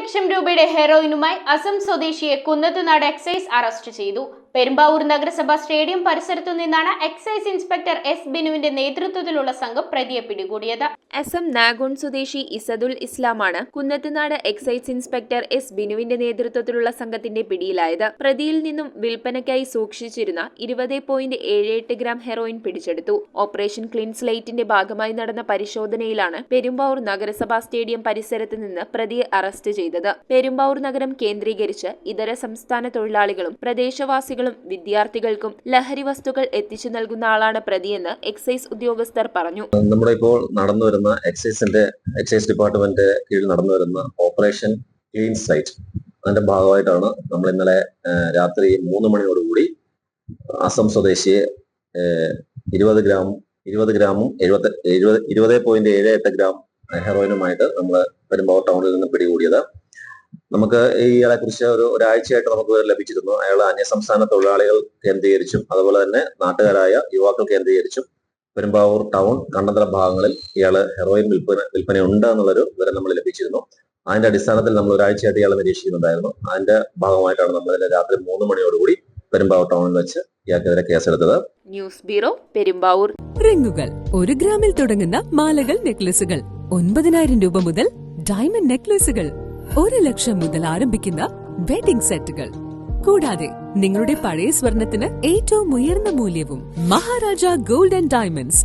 ലക്ഷം രൂപയുടെ ഹെറോയിനുമായി അസം സ്വദേശിയെ Kunnathunad excise arrest ചെയ്തു. പെരുമ്പാവൂർ നഗരസഭ സ്റ്റേഡിയം പരിസരത്തു നിന്നാണ് എക്സൈസ് ഇൻസ്പെക്ടർ എസ് ബിനുവിന്റെ നേതൃത്വത്തിലുള്ള സംഘം പ്രതിയെ പിടികൂടിയത്. അസം നാഗോൺ സ്വദേശി ഇസദുൽ ഇസ്ലാമാണ് കുന്നത്തുനാട് എക്സൈസ് ഇൻസ്പെക്ടർ എസ് ബിനുവിന്റെ നേതൃത്വത്തിലുള്ള സംഘത്തിന്റെ പിടിയിലായത്. പ്രതിയിൽ നിന്നും വിൽപ്പനയ്ക്കായി സൂക്ഷിച്ചിരുന്ന 20.78 ഗ്രാം ഹെറോയിൻ പിടിച്ചെടുത്തു. ഓപ്പറേഷൻ ക്ലീൻ സ്ലേറ്റിന്റെ ഭാഗമായി നടന്ന പരിശോധനയിലാണ് പെരുമ്പാവൂർ നഗരസഭാ സ്റ്റേഡിയം പരിസരത്ത് നിന്ന് പ്രതിയെ അറസ്റ്റ് ചെയ്തത്. പെരുമ്പാവൂർ നഗരം കേന്ദ്രീകരിച്ച് ഇതര സംസ്ഥാന തൊഴിലാളികളും പ്രദേശവാസികളും വിദ്യാർത്ഥികൾക്കും ലഹരി വസ്തുക്കൾ എത്തിച്ചു നൽകുന്ന ആളാണ് പ്രതിയെന്ന് എക്സൈസ് ഉദ്യോഗസ്ഥർ പറഞ്ഞു. നമ്മുടെ ഇപ്പോൾ നടന്നു വരുന്ന എക്സൈസ് ഡിപ്പാർട്ട്മെന്റ് കീഴിൽ നടന്നു വരുന്ന ഓപ്പറേഷൻ ക്ലീൻ സൈറ്റ് അതിന്റെ ഭാഗമായിട്ടാണ് നമ്മൾ ഇന്നലെ രാത്രി 3 മണിയോടുകൂടി അസം സ്വദേശിയെ 20 ഗ്രാമും 20.78 ഗ്രാം ഹെറോയിനുമായിട്ട് നമ്മൾ പെരുമ്പാവൂർ ടൗണിൽ നിന്ന് പിടികൂടിയത്. നമുക്ക് ഇയാളെ കുറിച്ച് ഒരാഴ്ചയായിട്ട് നമുക്ക് ലഭിച്ചിരുന്നു. അയാൾ അന്യസംസ്ഥാന തൊഴിലാളികൾ കേന്ദ്രീകരിച്ചും അതുപോലെ തന്നെ നാട്ടുകാരായ യുവാക്കൾ കേന്ദ്രീകരിച്ചും പെരുമ്പാവൂർ ടൗൺ കണ്ണന്തല ഭാഗങ്ങളിൽ ഇയാൾ ഹെറോയിൻ വിൽപ്പനയുണ്ട് എന്നുള്ളൊരു വിവരം നമ്മൾ ലഭിച്ചിരുന്നു. അതിന്റെ അടിസ്ഥാനത്തിൽ നമ്മൾ ഒരാഴ്ചയായിട്ട് ഇയാളെ നിരീക്ഷിക്കുന്നുണ്ടായിരുന്നു. അതിന്റെ ഭാഗമായിട്ടാണ് നമ്മൾ രാത്രി 3 മണിയോടുകൂടി പെരുമ്പാവൂർ ടൗണിൽ വെച്ച് ഇയാൾക്കെതിരെ കേസെടുത്തത്. News bureau, Perumbavoor. റിങ്ങുകൾ 1 ഗ്രാമിൽ തുടങ്ങുന്ന മാലകൾ, നെക്ലസുകൾ 9,000 രൂപ മുതൽ ഡയമണ്ട് നെക്ലസുകൾ 1 ലക്ഷം മുതൽ ആരംഭിക്കുന്ന വെഡിംഗ് സെറ്റുകൾ, കൂടാതെ നിങ്ങളുടെ പഴയ സ്വർണത്തിന് ഏറ്റവും ഉയർന്ന മൂല്യവും. Maharaja gold and diamonds,